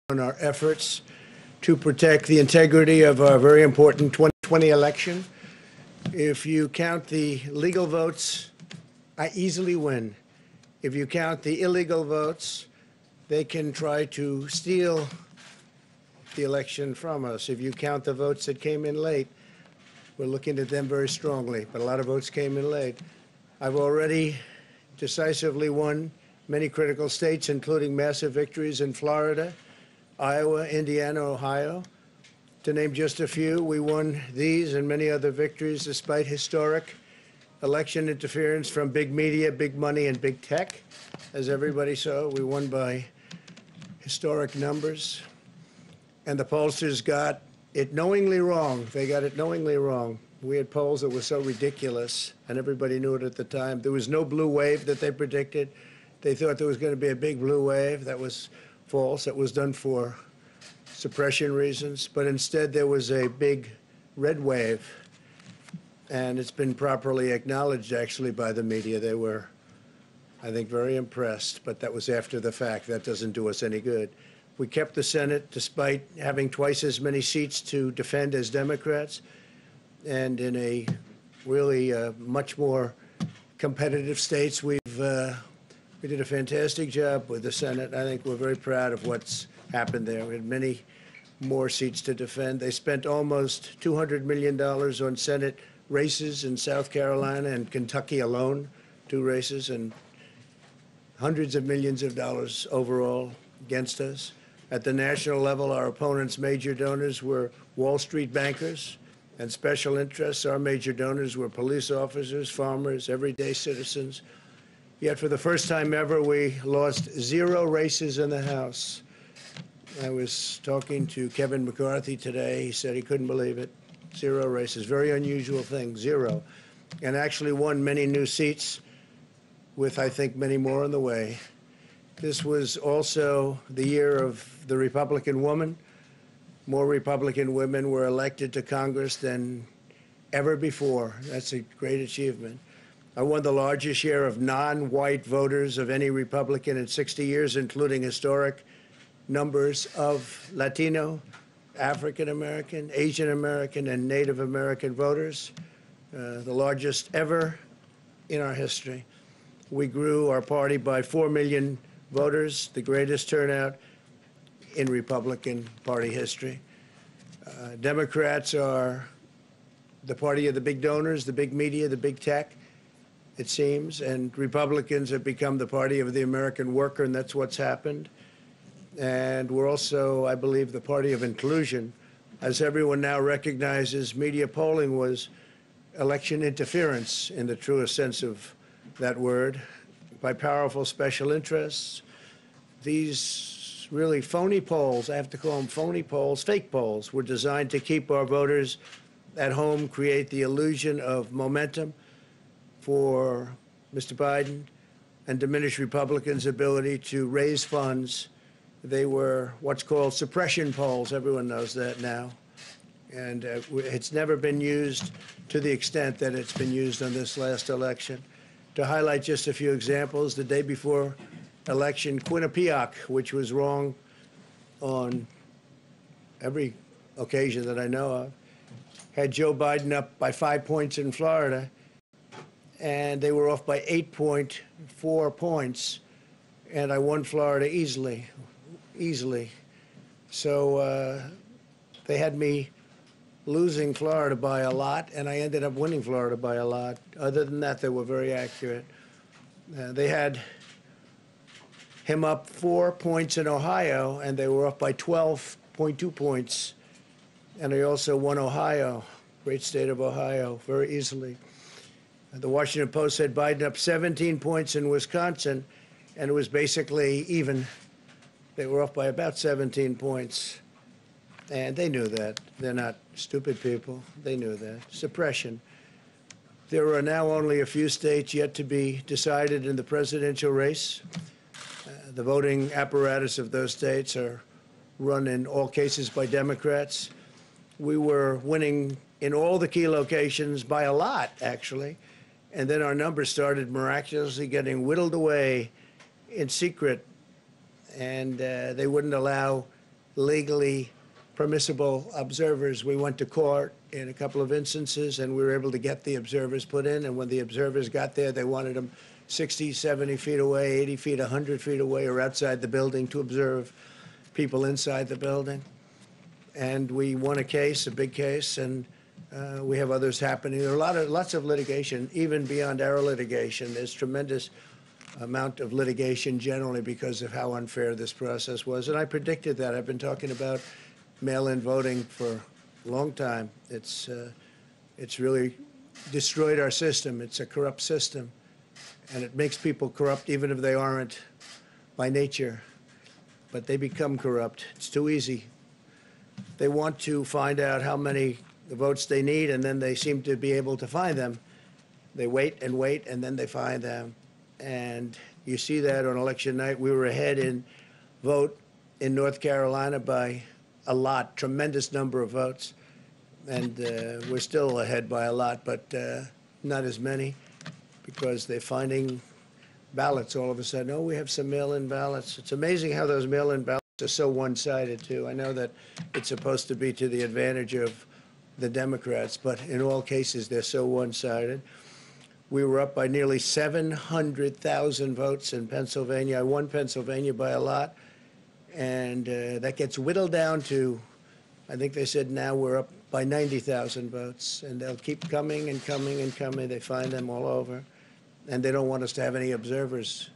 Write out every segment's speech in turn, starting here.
on our efforts to protect the integrity of our very important 2020 election. If you count the legal votes, I easily win. If you count the illegal votes, they can try to steal the election from us. If you count the votes that came in late, we're looking at them very strongly, but a lot of votes came in late. I've already decisively won many critical states, including massive victories in Florida, Iowa, Indiana, Ohio. To name just a few, we won these and many other victories despite historic election interference from big media, big money, and big tech. As everybody saw, we won by historic numbers. And the pollsters got it knowingly wrong. They got it knowingly wrong. We had polls that were so ridiculous, and everybody knew it at the time. There was no blue wave that they predicted. They thought there was going to be a big blue wave. That was false. That was done for suppression reasons. But instead, there was a big red wave. And it's been properly acknowledged, actually, by the media. They were, I think, very impressed. But that was after the fact. That doesn't do us any good. We kept the Senate despite having twice as many seats to defend as Democrats. And in a really much more competitive states, we did a fantastic job with the Senate. I think we're very proud of what's happened there. We had many more seats to defend. They spent almost $200 million on Senate races in South Carolina and Kentucky alone, 2 races, and hundreds of millions of dollars overall against us. At the national level, our opponents' major donors were Wall Street bankers and special interests. Our major donors were police officers, farmers, everyday citizens. Yet for the first time ever, we lost 0 races in the House. I was talking to Kevin McCarthy today. He said he couldn't believe it. 0 races. Very unusual thing, 0. And actually won many new seats with, I think, many more on the way. This was also the year of the Republican woman. More Republican women were elected to Congress than ever before. That's a great achievement. I won the largest share of non-white voters of any Republican in 60 years, including historic numbers of Latino, African American, Asian American, and Native American voters, the largest ever in our history. We grew our party by 4 million voters, the greatest turnout in Republican Party history. Democrats are the party of the big donors, the big media, the big tech, it seems, and Republicans have become the party of the American worker, and that's what's happened. And we're also, I believe, the party of inclusion. As everyone now recognizes, media polling was election interference in the truest sense of that word, by powerful special interests. These really phony polls, I have to call them phony polls, fake polls, were designed to keep our voters at home, create the illusion of momentum for Mr. Biden, and diminish Republicans' ability to raise funds. They were what's called suppression polls. Everyone knows that now. And it's never been used to the extent that it's been used on this last election. To highlight just a few examples, the day before election, Quinnipiac, which was wrong on every occasion that I know of, had Joe Biden up by 5 points in Florida, and they were off by 8.4 points, and I won Florida easily. So they had me losing Florida by a lot, and I ended up winning Florida by a lot. Other than that, they were very accurate. They had him up 4 points in Ohio, and they were off by 12.2 points. And I also won Ohio, great state of Ohio, very easily. The Washington Post said Biden up 17 points in Wisconsin, and it was basically even. They were off by about 17 points. And they knew that. They're not stupid people. They knew that. Suppression. There are now only a few states yet to be decided in the presidential race. The voting apparatus of those states are run in all cases by Democrats. We were winning in all the key locations by a lot, actually. And then our numbers started miraculously getting whittled away in secret. And they wouldn't allow legally permissible observers. We went to court in a couple of instances, and we were able to get the observers put in. And when the observers got there, they wanted them 60, 70 feet away, 80 feet, 100 feet away, or outside the building to observe people inside the building. And we won a case, a big case, and we have others happening. There are lots of litigation, even beyond our litigation. There's tremendous amount of litigation generally because of how unfair this process was. And I predicted that. I've been talking about mail-in voting for a long time. It's really destroyed our system. It's a corrupt system, and it makes people corrupt even if they aren't by nature. But they become corrupt. It's too easy. They want to find out how many votes they need, and then they seem to be able to find them. They wait, and then they find them. And you see that on election night. We were ahead in vote in North Carolina by a lot, tremendous number of votes. And we're still ahead by a lot, but not as many, because they're finding ballots all of a sudden. Oh, we have some mail-in ballots. It's amazing how those mail-in ballots are so one-sided, too. I know that it's supposed to be to the advantage of the Democrats, but in all cases, they're so one-sided. We were up by nearly 700,000 votes in Pennsylvania. I won Pennsylvania by a lot, and that gets whittled down to, I think they said now we're up by 90,000 votes, and they'll keep coming and coming and coming. They find them all over, and they don't want us to have any observers.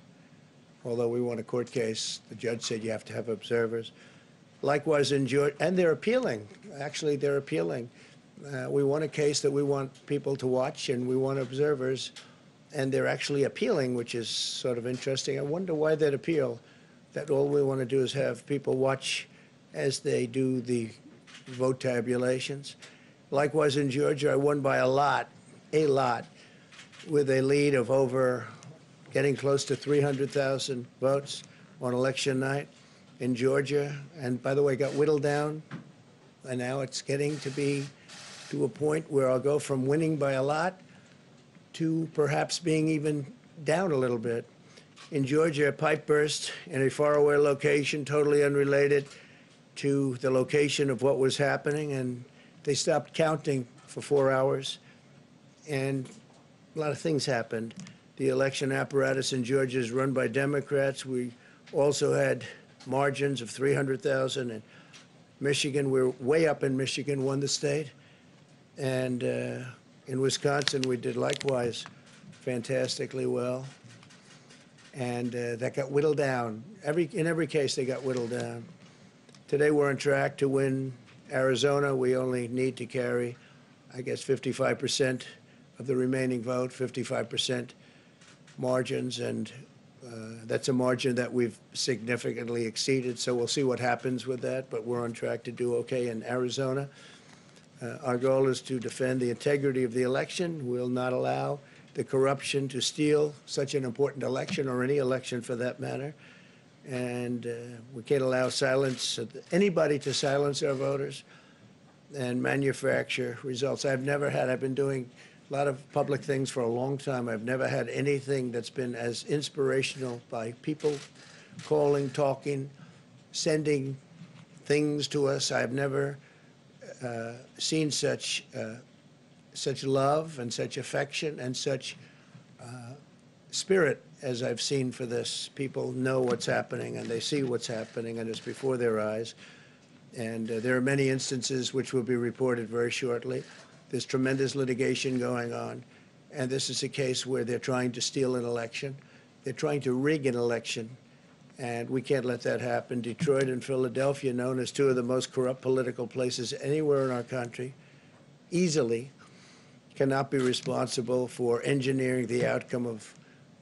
Although we won a court case, the judge said you have to have observers. Likewise in Georgia, and they're appealing. Actually, they're appealing. We won a case that we want people to watch, and we want observers, and they're actually appealing, which is sort of interesting. I wonder why they'd appeal, that all we want to do is have people watch as they do the vote tabulations. Likewise in Georgia, I won by a lot, with a lead of over getting close to 300,000 votes on election night in Georgia. And by the way, got whittled down, and now it's getting to be to a point where I'll go from winning by a lot to perhaps being even down a little bit. In Georgia, a pipe burst in a faraway location, totally unrelated to the location of what was happening, and they stopped counting for 4 hours, and a lot of things happened. The election apparatus in Georgia is run by Democrats. We also had margins of 300,000. In Michigan, we're way up in Michigan, won the state. And in Wisconsin, we did likewise fantastically well. And that got whittled down. In every case, they got whittled down. Today, we're on track to win Arizona. We only need to carry, I guess, 55% of the remaining vote, 55% margins, and that's a margin that we've significantly exceeded, so we'll see what happens with that, but we're on track to do okay in Arizona. Our goal is to defend the integrity of the election. We'll not allow the corruption to steal such an important election, or any election for that matter, and we can't allow anybody to silence our voters and manufacture results. I've been doing a lot of public things for a long time. I've never had anything that's been as inspirational, by people calling, talking, sending things to us. I've never seen such love and such affection and such spirit as I've seen for this. People know what's happening, and they see what's happening, and it's before their eyes. And there are many instances which will be reported very shortly. There's tremendous litigation going on, and this is a case where they're trying to steal an election. They're trying to rig an election, and we can't let that happen. Detroit and Philadelphia, known as two of the most corrupt political places anywhere in our country, easily cannot be responsible for engineering the outcome of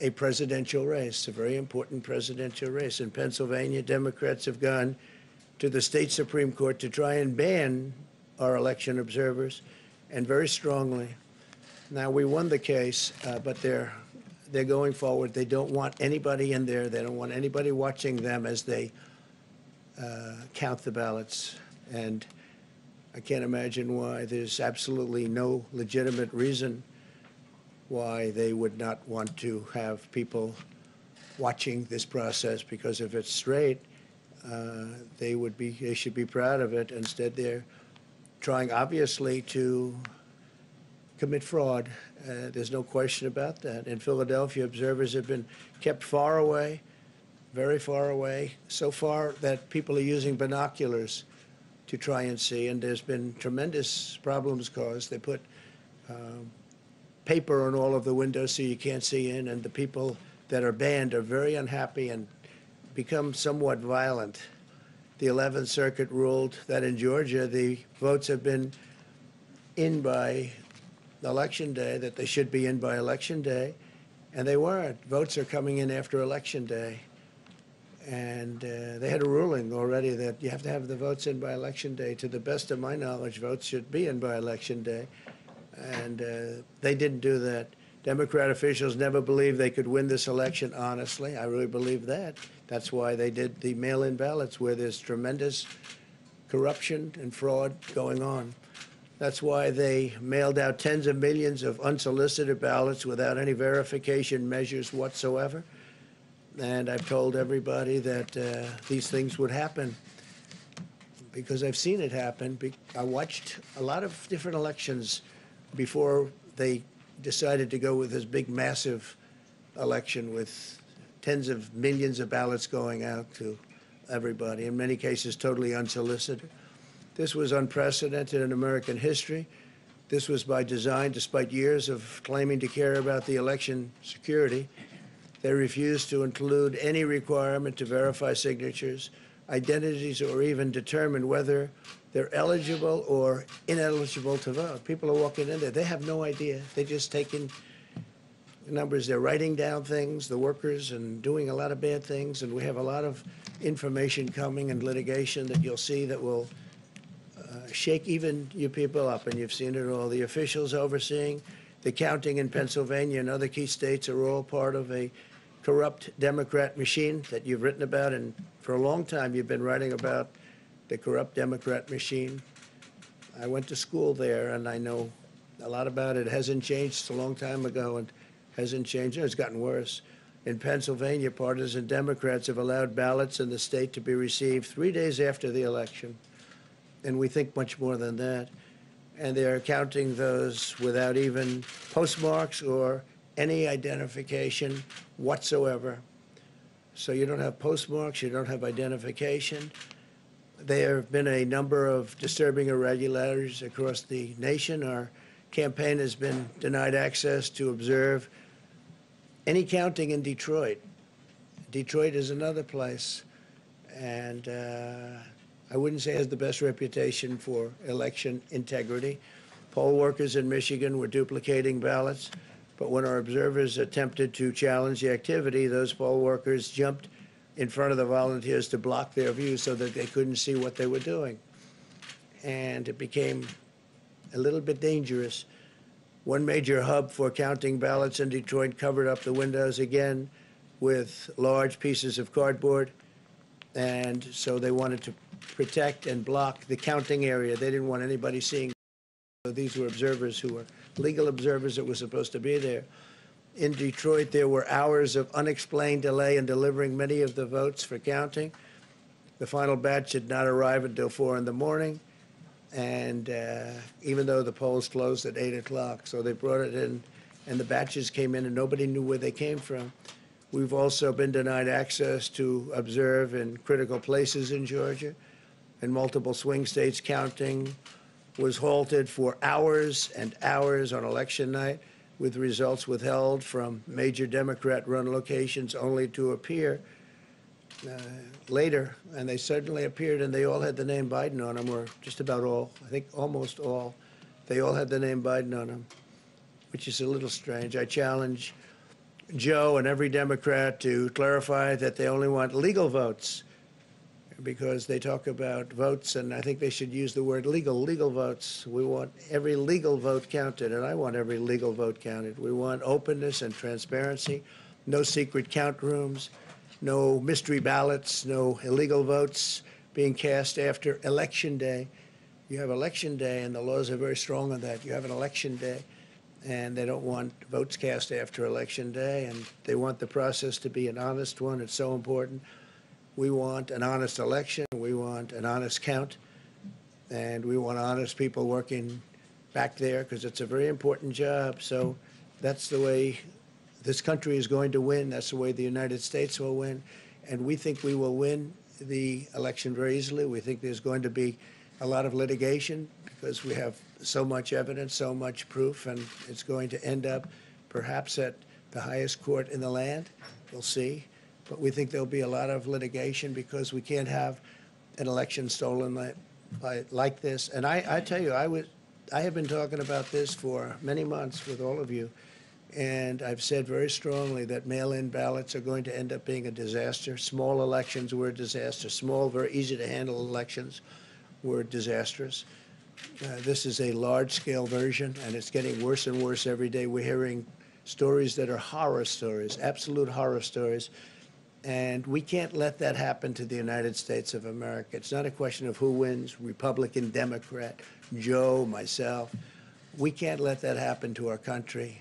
a presidential race, a very important presidential race. In Pennsylvania, Democrats have gone to the state Supreme Court to try and ban our election observers, and very strongly. Now, we won the case, but they're going forward. They don't want anybody in there. They don't want anybody watching them as they count the ballots. And I can't imagine why. There's absolutely no legitimate reason why they would not want to have people watching this process, because if it's straight, they should be proud of it. Instead, they're trying, obviously, to commit fraud. There's no question about that. In Philadelphia, observers have been kept far away, very far away, so far that people are using binoculars to try and see, and there's been tremendous problems caused. They put paper on all of the windows so you can't see in, and the people that are banned are very unhappy and become somewhat violent. The 11th Circuit ruled that in Georgia, the votes have been in by Election Day, that they should be in by Election Day, and they weren't. Votes are coming in after Election Day. And they had a ruling already that you have to have the votes in by Election Day. To the best of my knowledge, votes should be in by Election Day. And they didn't do that. Democrat officials never believed they could win this election honestly. I really believe that. That's why they did the mail-in ballots, where there's tremendous corruption and fraud going on. That's why they mailed out tens of millions of unsolicited ballots without any verification measures whatsoever. And I've told everybody that these things would happen because I've seen it happen. I watched a lot of different elections before they decided to go with this big, massive election with tens of millions of ballots going out to everybody, in many cases totally unsolicited. This was unprecedented in American history. This was by design, despite years of claiming to care about the election security. They refused to include any requirement to verify signatures, identities, or even determine whether they're eligible or ineligible to vote. People are walking in there. They have no idea. They're just taking numbers. They're writing down things, the workers, and doing a lot of bad things. And we have a lot of information coming and litigation that you'll see that will shake even you people up. And you've seen it all. The officials overseeing the counting in Pennsylvania and other key states are all part of a corrupt Democrat machine that you've written about, and for a long time you've been writing about the corrupt Democrat machine. I went to school there, and I know a lot about it. It hasn't changed. It's a long time ago, and hasn't changed. It's gotten worse. In Pennsylvania, partisan Democrats have allowed ballots in the state to be received 3 days after the election, and we think much more than that. And they're counting those without even postmarks or any identification whatsoever. So you don't have postmarks, you don't have identification. There have been a number of disturbing irregularities across the nation. Our campaign has been denied access to observe any counting in Detroit. Detroit is another place, and I wouldn't say it has the best reputation for election integrity. Poll workers in Michigan were duplicating ballots, but when our observers attempted to challenge the activity, those poll workers jumped in front of the volunteers to block their view so that they couldn't see what they were doing. And it became a little bit dangerous. One major hub for counting ballots in Detroit covered up the windows again with large pieces of cardboard, and so they wanted to protect and block the counting area. They didn't want anybody seeing. So these were observers who were legal observers that were supposed to be there. In Detroit, there were hours of unexplained delay in delivering many of the votes for counting. The final batch did not arrive until 4 in the morning, and even though the polls closed at 8 o'clock, so they brought it in, and the batches came in, and nobody knew where they came from. We've also been denied access to observe in critical places in Georgia. In multiple swing states, counting was halted for hours and hours on election night, with results withheld from major Democrat-run locations only to appear later. And they suddenly appeared, and they all had the name Biden on them, or just about all, I think almost all. They all had the name Biden on them, which is a little strange. I challenge Joe and every Democrat to clarify that they only want legal votes, because they talk about votes, and I think they should use the word legal votes. We want every legal vote counted, and I want every legal vote counted. We want openness and transparency, no secret count rooms, no mystery ballots, no illegal votes being cast after Election Day. You have Election Day, and the laws are very strong on that. You have an Election Day, and they don't want votes cast after Election Day, and they want the process to be an honest one. It's so important. We want an honest election. We want an honest count. And we want honest people working back there because it's a very important job. So that's the way this country is going to win. That's the way the United States will win. And we think we will win the election very easily. We think there's going to be a lot of litigation because we have so much evidence, so much proof, and it's going to end up perhaps at the highest court in the land. We'll see. But we think there'll be a lot of litigation because we can't have an election stolen like this. And I tell you, I have been talking about this for many months with all of you, and I've said very strongly that mail-in ballots are going to end up being a disaster. Small elections were a disaster. Small, very easy-to-handle elections were disastrous. This is a large-scale version, and it's getting worse and worse every day. We're hearing stories that are horror stories, absolute horror stories, and we can't let that happen to the United States of America. It's not a question of who wins, Republican, Democrat, Joe, myself. We can't let that happen to our country.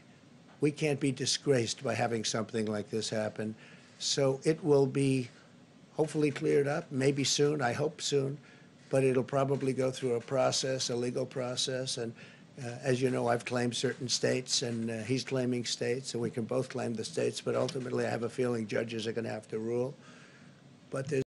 We can't be disgraced by having something like this happen. So it will be hopefully cleared up, maybe soon, I hope soon, but it'll probably go through a process, a legal process. And as you know, I've claimed certain states, and he's claiming states, and we can both claim the states, but ultimately I have a feeling judges are going to have to rule. But there's